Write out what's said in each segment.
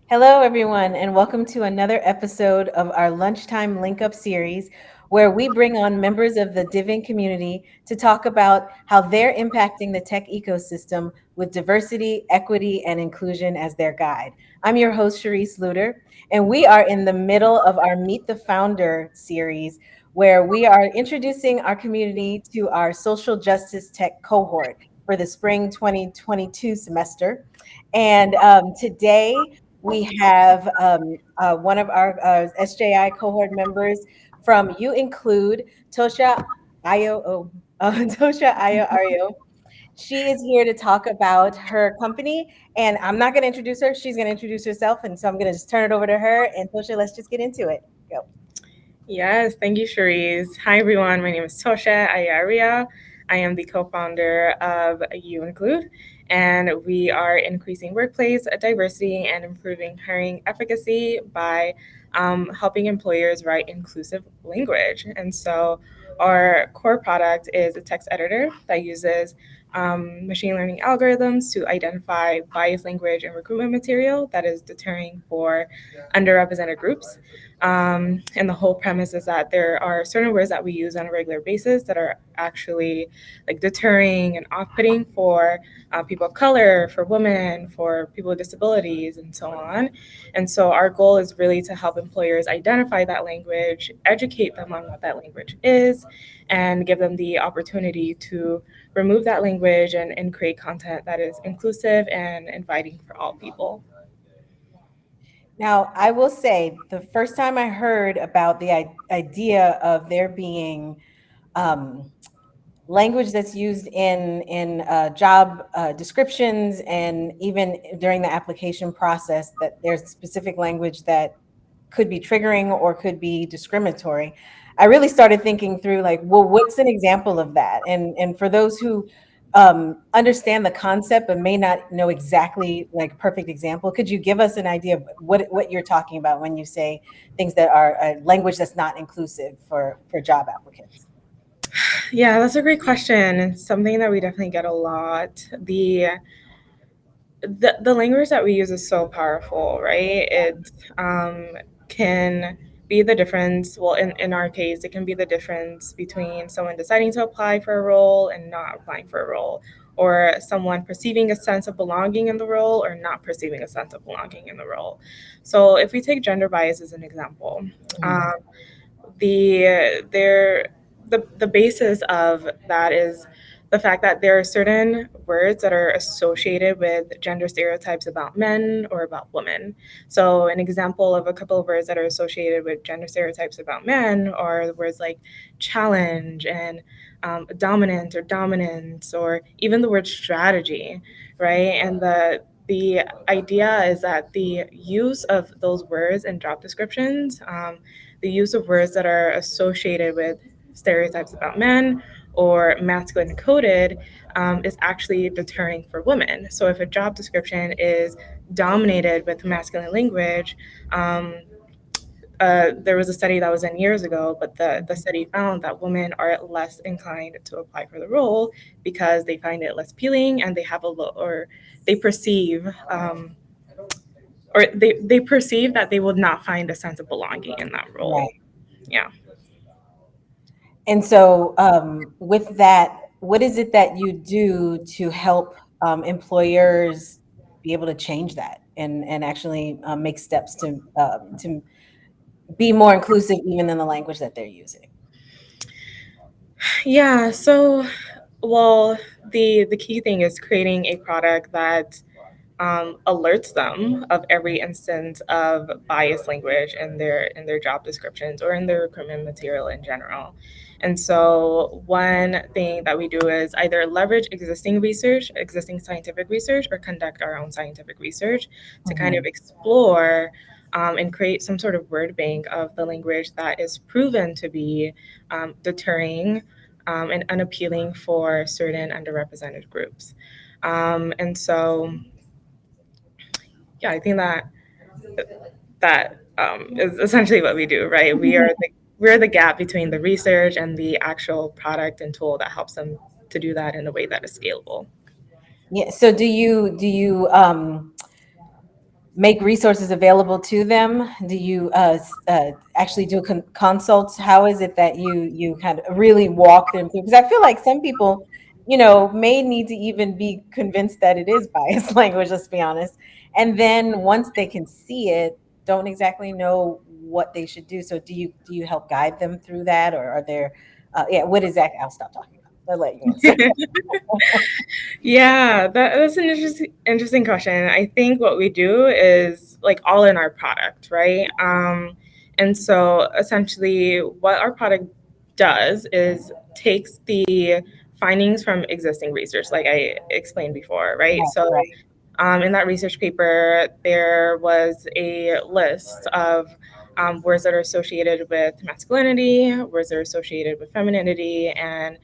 Hello, everyone, and welcome to another episode of our Lunchtime Linkup Series, where we bring on members of the DivInc community to talk about how they're impacting the tech ecosystem with diversity, equity, and inclusion as their guide. I'm your host, Sharice Luter, and we are in the middle of our Meet the Founder series, where we are introducing our community to our social justice tech cohort for the spring 2022 semester. And today, we have one of our SJI cohort members from UInclude, Toshe Toshe Ayo-Ariyo. She is here to talk about her company, and I'm not going to introduce her. She's going to introduce herself, and so I'm going to just turn it over to her. And Toshe, let's just get into it. Go. Yes, thank you, Cherise. Hi, everyone. My name is Toshe Ayo-Ariyo. I am the co-founder of UInclude, and we are increasing workplace diversity and improving hiring efficacy by helping employers write inclusive language. And so our core product is a text editor that uses machine learning algorithms to identify biased language and recruitment material that is deterring for underrepresented groups. And the whole premise is that there are certain words that we use on a regular basis that are actually like deterring and off-putting for people of color, for women, for people with disabilities, and so on. And so our goal is really to help employers identify that language, educate them on what that language is, and give them the opportunity to remove that language and create content that is inclusive and inviting for all people. Now, I will say the first time I heard about the idea of there being um, language that's used in job descriptions and even during the application process, that there's specific language that could be triggering or could be discriminatory. I really started thinking through, like, well, what's an example of that? And for those who understand the concept but may not know exactly, like, perfect example, could you give us an idea of what you're talking about when you say things that are language that's not inclusive for job applicants? Yeah, that's a great question. It's something that we definitely get a lot. The language that we use is so powerful, right? It can be the difference. Well, in our case, it can be the difference between someone deciding to apply for a role and not applying for a role, or someone perceiving a sense of belonging in the role or not perceiving a sense of belonging in the role. So, if we take gender bias as an example, Mhm. um, the the basis of that is the fact that there are certain words that are associated with gender stereotypes about men or about women. So an example of a couple of words that are associated with gender stereotypes about men are the words like challenge and dominant or dominance, or even the word strategy, right? And the idea is that the use of those words in job descriptions, the use of words that are associated with stereotypes about men or masculine coded, is actually deterring for women. So if a job description is dominated with masculine language, there was a study that was in years ago, but the study found that women are less inclined to apply for the role because they find it less appealing and they have a low, or they perceive they perceive that they will not find a sense of belonging in that role. Right. Yeah. And so, with that, what is it that you do to help employers be able to change that and actually make steps to be more inclusive, even in the language that they're using? Yeah, so well, the key thing is creating a product that alerts them of every instance of biased language in their job descriptions or in their recruitment material in general. And so one thing that we do is either leverage existing research, existing scientific research, or conduct our own scientific research to kind of Mhm. explore and create some sort of word bank of the language that is proven to be deterring and unappealing for certain underrepresented groups. And so yeah, I think that is essentially what we do, right? We're the gap between the research and the actual product and tool that helps them to do that in a way that is scalable. Yeah. So, do you make resources available to them? Do you actually do consults? How is it that you kind of really walk them through? Because I feel like some people, may need to even be convinced that it is biased language. Let's be honest. And then once they can see it, don't exactly know what they should do. So do you help guide them through that, or are there? Yeah, what exactly? I'll stop talking. I'll let you answer. Yeah, that's an interesting question. I think what we do is like all in our product, right? And so essentially, what our product does is takes the findings from existing research, like I explained before, right? Right, So right. in that research paper, there was a list of words that are associated with masculinity, words that are associated with femininity, and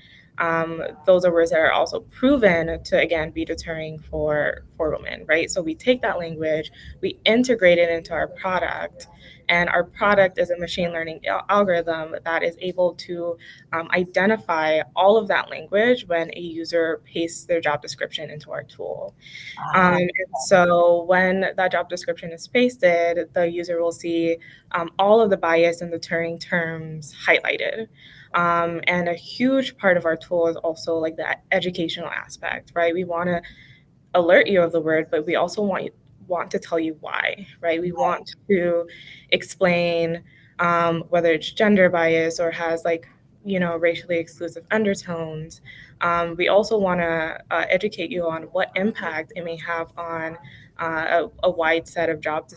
those are words that are also proven to again be deterring for women, right? So we take that language, we integrate it into our product, and our product is a machine learning algorithm that is able to identify all of that language when a user pastes their job description into our tool. Ah, And so when that job description is pasted, the user will see all of the bias and deterring terms highlighted. And a huge part of our tool is also like that educational aspect, right? We want to alert you of the word, but we also want to tell you why, right? We right. want to explain whether it's gender bias or has like racially exclusive undertones. We also want to educate you on what impact it may have on a wide set of job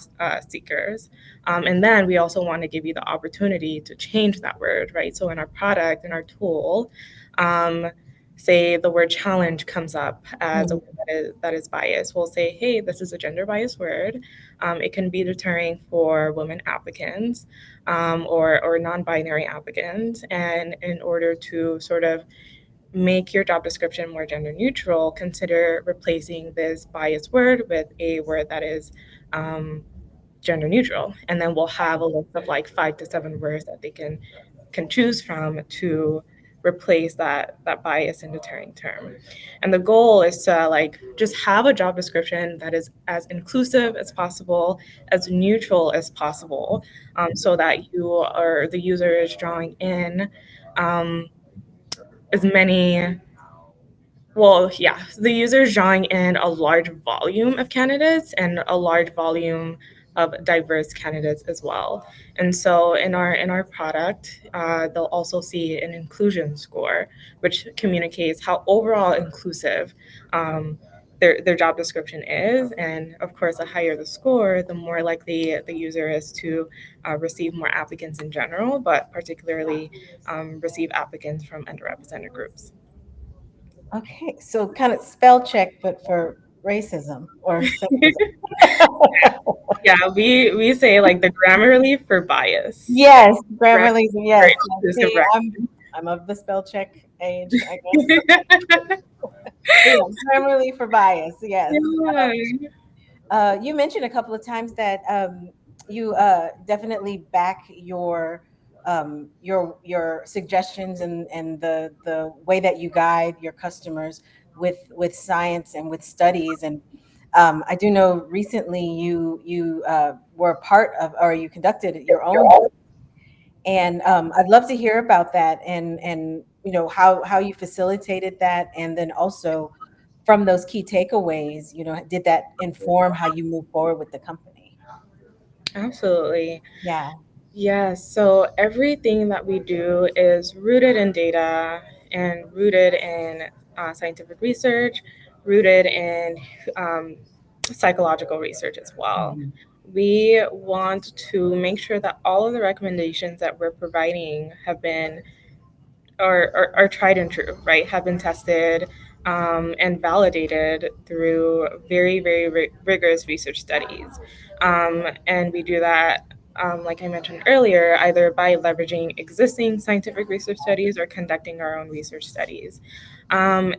seekers. And then we also want to give you the opportunity to change that word, right? So in our product, in our tool, um, say the word challenge comes up as a Mhm. word that is biased, we'll say, hey, this is a gender biased word. It can be deterring for women applicants or non binary applicants. And in order to sort of make your job description more gender neutral, consider replacing this biased word with a word that is um, gender neutral. And then we'll have a list of like 5 to 7 words that they can choose from to replace that bias and deterring term. And the goal is to like just have a job description that is as inclusive as possible, as neutral as possible, so that you or the user is drawing in um, as many well, yeah, the user is drawing in a large volume of candidates and a large volume of diverse candidates as well. And so in our product, they'll also see an inclusion score, which communicates how overall inclusive their job description is. And of course, the higher the score, the more likely the user is to receive more applicants in general, but particularly receive applicants from underrepresented groups. Okay, so kind of spell check, but for racism or sexism. Yeah, we say like the Grammarly for bias. Yes, Grammarly Grammarly, for yes. inclusive See, I'm of the spell check age, I guess. writing. Yeah, Grammarly for bias, yes. Yeah. You mentioned a couple of times that you definitely back your suggestions and the way that you guide your customers with science and with studies. And I do know recently you were a part of, or you conducted your own, and I'd love to hear about that, and how you facilitated that, and then also from those key takeaways, did that inform how you move forward with the company? Absolutely. Yeah. Yes. So everything that we do is rooted in data and rooted in scientific research, rooted in um, psychological research as well. Mhm. We want to make sure that all of the recommendations that we're providing have been are tried and true, right? Have been tested and validated through very, very rigorous research studies. And we do that, like I mentioned earlier, either by leveraging existing scientific research studies or conducting our own research studies.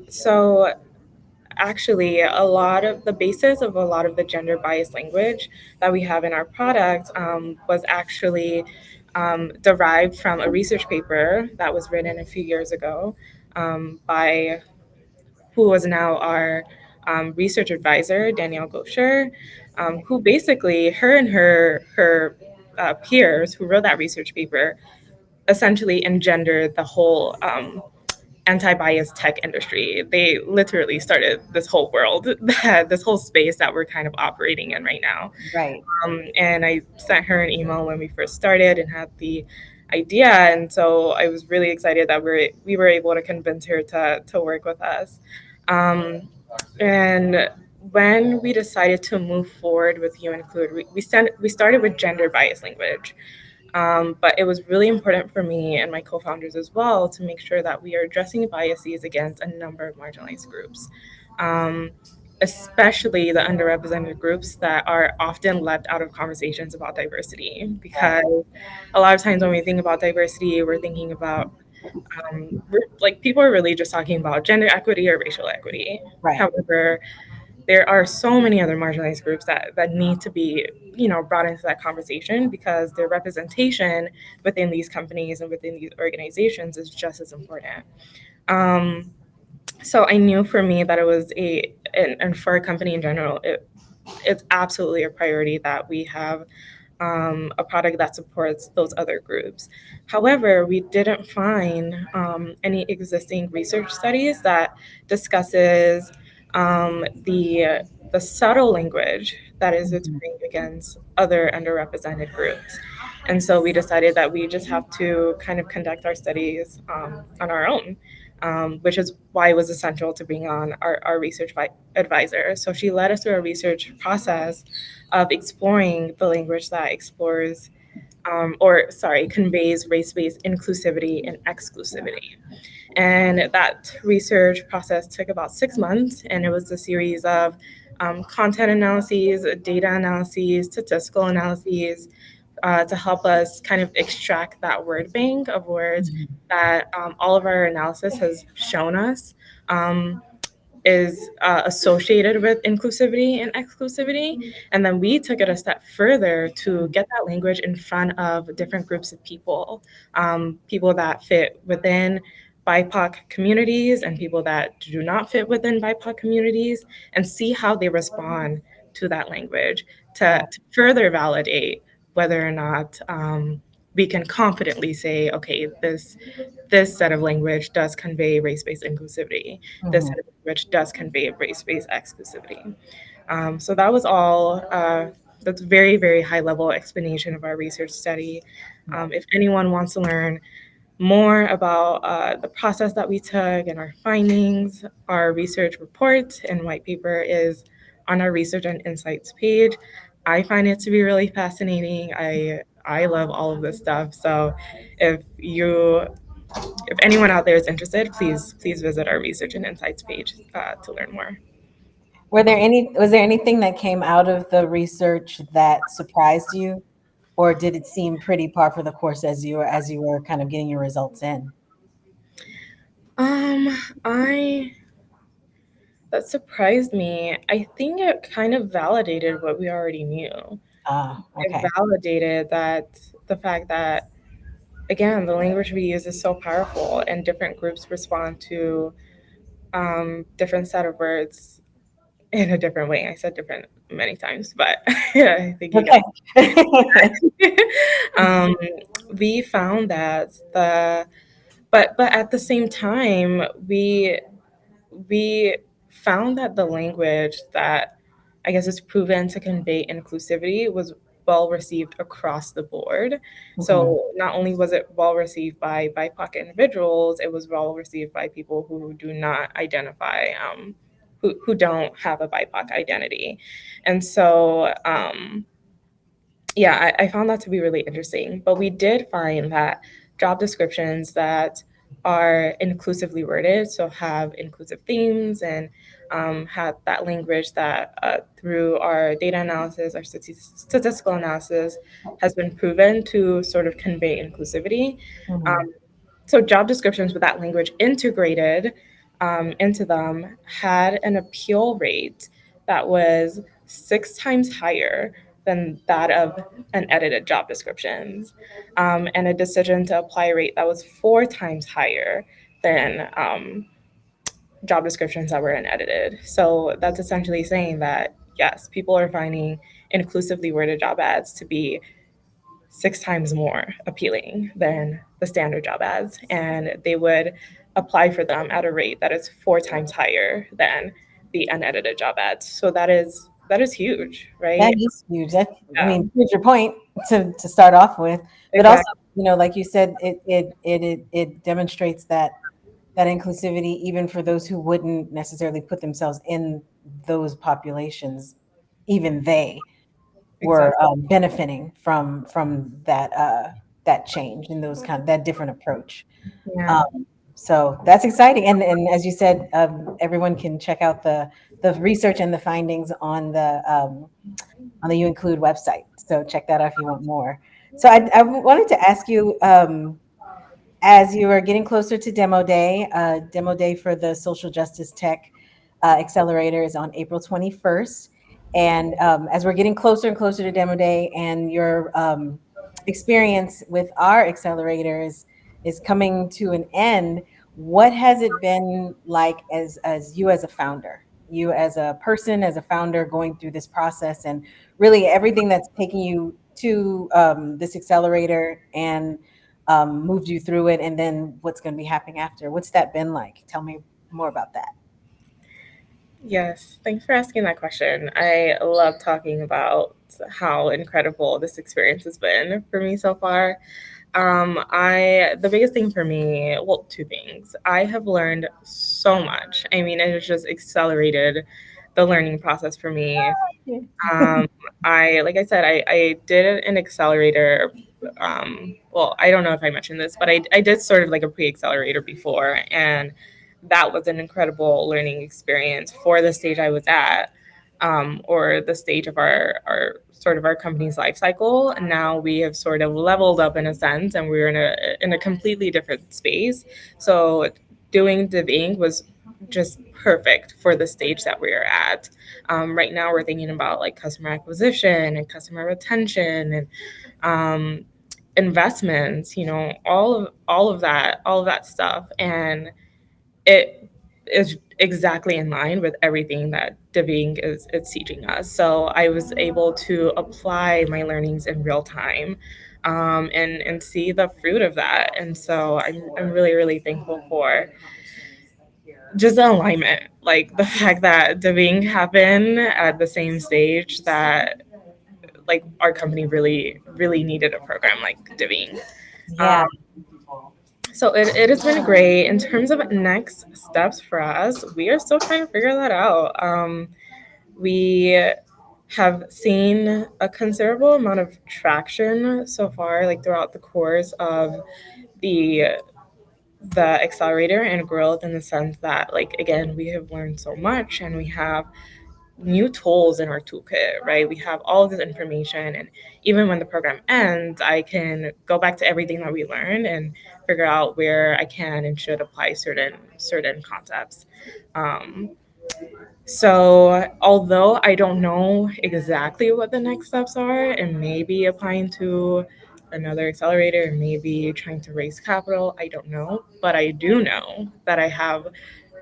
So actually a lot of the basis of a lot of the gender biased language that we have in our product was actually derived from a research paper that was written a few years ago by who was now our research advisor, Danielle Gosher. who basically, her and her peers who wrote that research paper essentially engendered the whole anti-bias tech industry. They literally started this whole world, this whole space that we're kind of operating in right now. Right. And I sent her an email when we first started and had the idea, and so I was really excited that we were able to convince her to work with us. Um, and when we decided to move forward with UInclude, we started with gender bias language. But it was really important for me and my co-founders as well to make sure that we are addressing biases against a number of marginalized groups, um, especially the underrepresented groups that are often left out of conversations about diversity. Right. Because a lot of times when we think about diversity, we're thinking about like people are really just talking about gender equity or racial equity. Right. However, there are so many other marginalized groups that need to be, brought into that conversation because their representation within these companies and within these organizations is just as important. um, so I knew for me that it was and for a company in general, it's absolutely a priority that we have a product that supports those other groups. However, we didn't find any existing research studies that discusses the subtle language that is Mhm. occurring against other underrepresented groups. And so we decided that we just have to kind of conduct our studies on our own, which is why it was essential to bring on our research advisor. So she led us through a research process of exploring the language that explores, or sorry, conveys race based inclusivity and exclusivity. And that research process took about 6 months, and it was a series of content analyses, data analyses, statistical analyses to help us kind of extract that word bank of words Mhm. that all of our analysis has shown us. Um, is associated with inclusivity and exclusivity. And then we took it a step further to get that language in front of different groups of people, people that fit within BIPOC communities and people that do not fit within BIPOC communities, and see how they respond to that language Right. to further validate whether or not we can confidently say, okay, this set of language does convey race-based inclusivity. This Mhm. set of language does convey race-based exclusivity. So that was all. That's very, very high-level explanation of our research study. Right. If anyone wants to learn more about the process that we took and our findings, our research report and white paper is on our research and insights page. I find it to be really fascinating. I love all of this stuff. So if you if anyone out there is interested, please visit our research and insights page to learn more. Was there anything that came out of the research that surprised you, or did it seem pretty par for the course as you were kind of getting your results in? Um, I That surprised me. I think it kind of validated what we already knew. Ah, It okay. validated that the fact that again the language we use is so powerful, and different groups respond to different set of words in a different way. I said different many times, but yeah, I think you get. Okay. um, we found that but at the same time we found that the language that I guess is proven to convey inclusivity was well received across the board. Mhm. So not only was it well received by BIPOC individuals, it was well received by people who do not identify, who don't have a BIPOC identity. And so yeah, I found that to be really interesting. But we did find that job descriptions that are inclusively worded, so have inclusive themes and have that language that through our data analysis, our statistical analysis, has been proven to sort of convey inclusivity. Mhm. Um, so job descriptions with that language integrated into them had an appeal rate that was 6 times higher than that of unedited job descriptions, and a decision to apply rate that was 4 times higher than job descriptions that were unedited. So that's essentially saying that yes, people are finding inclusively worded job ads to be 6 times more appealing than the standard job ads, and they would apply for them at a rate that is 4 times higher than the unedited job ads. So that is huge, That right? is huge. That, I Yeah, mean, here's your point to start off with, but also, exactly. like you said, it demonstrates that inclusivity, even for those who wouldn't necessarily put themselves in those populations, even they were Exactly. benefiting from that change and those kind of that different approach. Yeah. Um, so that's exciting, and as you said, everyone can check out the research and the findings on the UInclude website. So check that out if you want more. So I wanted to ask you, as you are getting closer to demo day for the social justice tech accelerator is on April 21st. And as we're getting closer and closer to demo day, and your experience with our accelerator is coming to an end, what has it been like as you as a founder, you as a person, as a founder going through this process, and really everything that's taking you to this accelerator and moved you through it, and then what's going to be happening after? What's that been like? Tell me more about that. Yes, thanks for asking that question. I love talking about how incredible this experience has been for me so far. I the biggest thing for me, well, two things. I have learned so much. I mean, it has just accelerated the learning process for me. Yeah. Um, like I said, I did an accelerator. Well, I don't know if I mentioned this, but I did sort of like a pre-accelerator before, and that was an incredible learning experience for the stage I was at, or the stage of our sort of our company's life cycle. And now we have sort of leveled up in a sense, and we're in a completely different space. So doing DivInc was just perfect for the stage that we're at. Right now, we're thinking about like customer acquisition and customer retention and investments. All of that stuff, and it is exactly in line with everything that DivInc is teaching us. So I was able to apply my learnings in real time. And see the fruit of that. And so I'm really, really thankful for just the alignment, like the fact that DivInc happened at the same stage that like our company really really needed a program like DivInc. Yeah. Um, so it has been great in terms of next steps for us. We are still trying to figure that out. We have seen a considerable amount of traction so far, like throughout the course of the the accelerator and growth, in the sense that, like, again, we have learned so much and we have new tools in our toolkit, right? We have all of this information, and even when the program ends, I can go back to everything that we learned and figure out where I can and should apply certain concepts. Um, so although I don't know exactly what the next steps are, and maybe applying to another accelerator, and maybe trying to raise capital, I don't know, but I do know that I have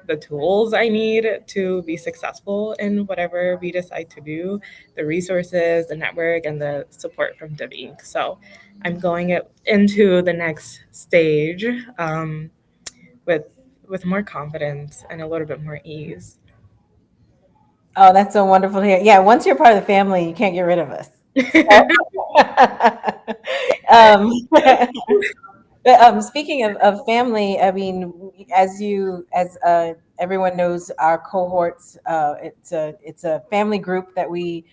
the tools I need to be successful in whatever we decide to do, the resources, the network, and the support from DivInc. So I'm going into the next stage, with more confidence and a little bit more ease. Oh, that's so wonderful to hear. Yeah, once you're part of the family, you can't get rid of us. um, But speaking of family, I mean, as everyone knows, our cohorts, it's a family group that we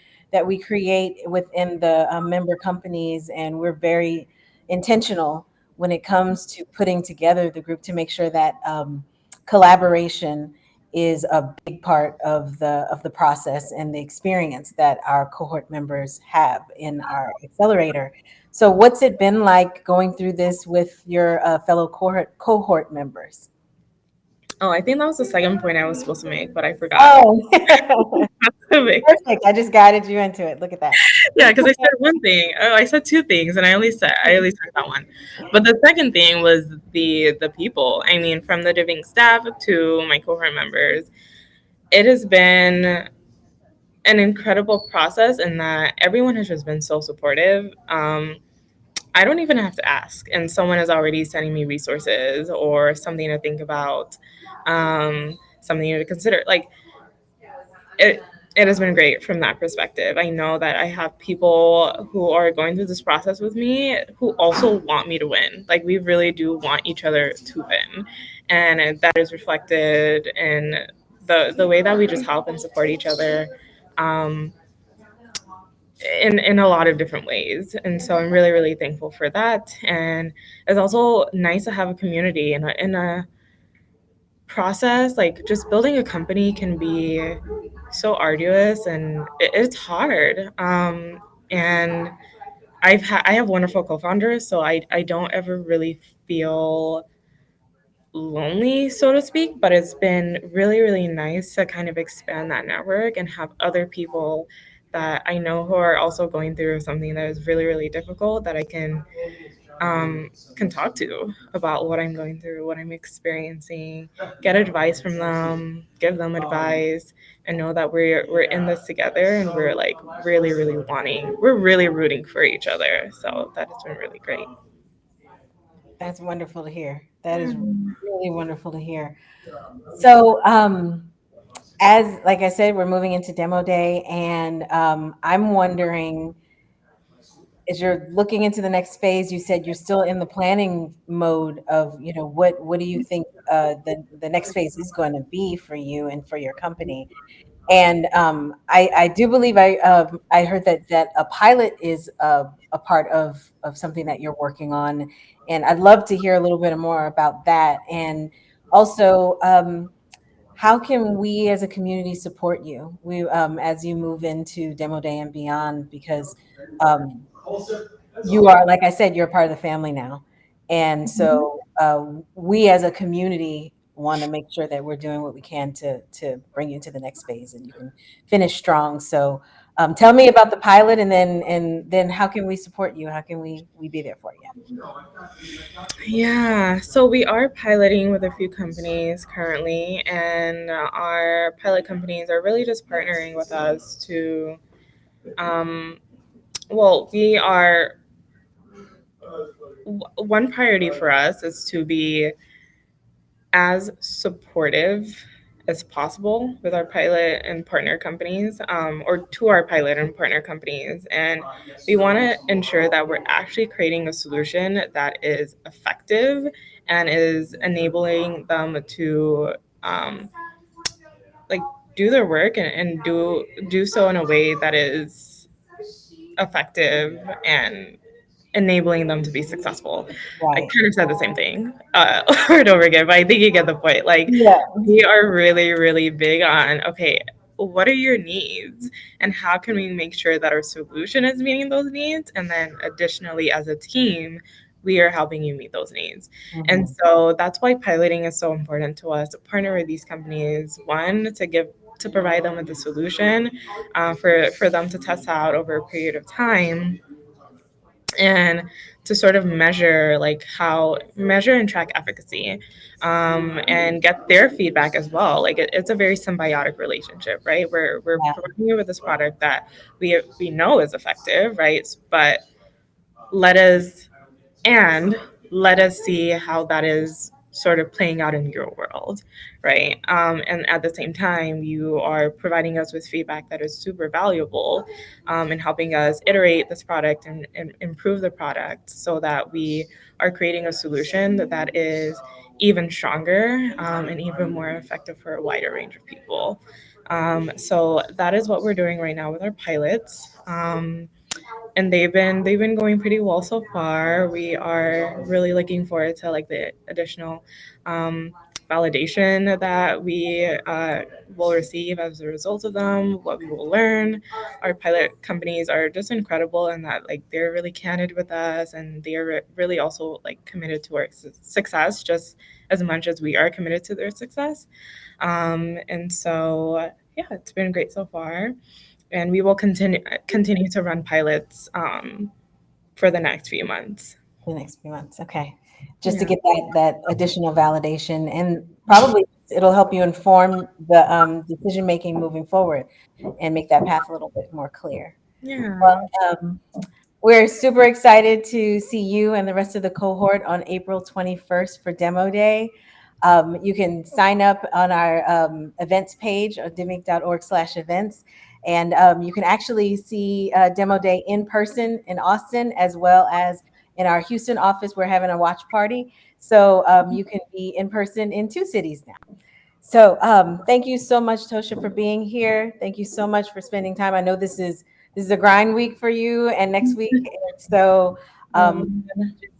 create within the member companies, and we're very intentional when it comes to putting together the group to make sure that collaboration is a big part of the process and the experience that our cohort members have in our accelerator. So what's it been like going through this with your fellow cohort members? Oh, I think that was the second point I was supposed to make, but I forgot. Oh, To make. perfect. I just guided you into it. Look at that. Yeah, because I said one thing. Oh, I said two things, and I only said that one. But the second thing was the people. I mean, from the DivInc staff to my cohort members, it has been an incredible process in that everyone has just been so supportive. I don't even have to ask, and someone is already sending me resources or something to think about, something to consider. Like it, it has been great from that perspective. I know that I have people who are going through this process with me who also want me to win. Like we really do want each other to win, and that is reflected in the way that we just help and support each other. Um, in a lot of different ways. And so I'm really, really thankful for that. And it's also nice to have a community in a process. Like just building a company can be so arduous and it's hard. And I have wonderful co-founders, so I don't ever really feel lonely, so to speak, but it's been really, really nice to kind of expand that network and have other people that I know who are also going through something that is really, really difficult that I can talk to about what I'm going through, what I'm experiencing, get advice from them, give them advice, and know that we're in this together and we're like really, really we're really rooting for each other. So that has been really great. That's wonderful to hear. That is really wonderful to hear. So, as like I said, we're moving into demo day, and I'm wondering, as you're looking into the next phase, you said you're still in the planning mode of, what do you think the next phase is going to be for you and for your company? And I do believe I heard that a pilot is a part of something that you're working on, and I'd love to hear a little bit more about that. And also, how can we as a community support you? We as you move into demo day and beyond, because um, you are, like I said, you're a part of the family now, and so we as a community want to make sure that we're doing what we can to bring you to the next phase and you can finish strong. So tell me about the pilot, and then how can we support you? How can we be there for you? Yeah, so we are piloting with a few companies currently, and our pilot companies are really just partnering with us to, um, well, we are, one priority for us is to be as supportive as possible with our pilot and partner companies, or to our pilot and partner companies. And we want to ensure that we're actually creating a solution that is effective and is enabling them to, um, like do their work and do so in a way that is effective and enabling them to be successful. I Right. kind of said the same thing over and over again, but I think you get the point. Like, Yeah. we are really, really big on, okay, what are your needs and how can we make sure that our solution is meeting those needs? And then additionally, as a team, we are helping you meet those needs. And Hmm. so that's why piloting is so important to us, to partner with these companies, one, to provide them with the solution, for them to test out over a period of time, and to sort of measure, like how measure and track efficacy, and get their feedback as well. Like it's a very symbiotic relationship, right? We're Yeah. providing you with this product that we know is effective, right? But let us and let us see how that is sort of playing out in your world, right? And at the same time, you are providing us with feedback that is super valuable, and helping us iterate this product and improve the product so that we are creating a solution that is even stronger, and even more effective for a wider range of people. So that is what we're doing right now with our pilots. And they've been going pretty well so far. We are really looking forward to like the additional, um, validation that we will receive as a result of them, what we will learn. Our pilot companies are just incredible in that like they're really candid with us, and they are really also like committed to our success just as much as we are committed to their success. And so yeah, it's been great so far, and we will continue to run pilots, for the next few months. The next few months. Okay. just to Yeah. get that additional validation, and probably it'll help you inform the decision making moving forward and make that path a little bit more clear. Yeah. Well, we're super excited to see you and the rest of the cohort on April 21st for Demo Day. You can sign up on our events page at divinc.org/events. And you can actually see Demo Day in person in Austin, as well as in our Houston office. We're having a watch party. So you can be in person in 2 cities now. So thank you so much, Toshe, for being here. Thank you so much for spending time. I know this is a grind week for you and next week. And so Um,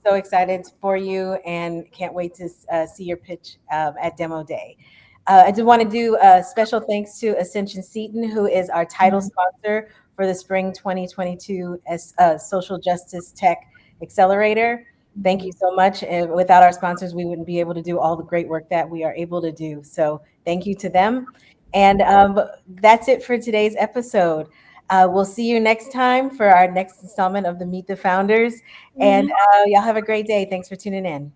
so excited for you and can't wait to see your pitch at Demo Day. I do want to do a special thanks to Ascension Seaton, who is our title sponsor for the Spring 2022 Social Justice Tech Accelerator. Thank you so much. Without our sponsors, we wouldn't be able to do all the great work that we are able to do. So thank you to them. And that's it for today's episode. We'll see you next time for our next installment of the Meet the Founders. And y'all have a great day. Thanks for tuning in.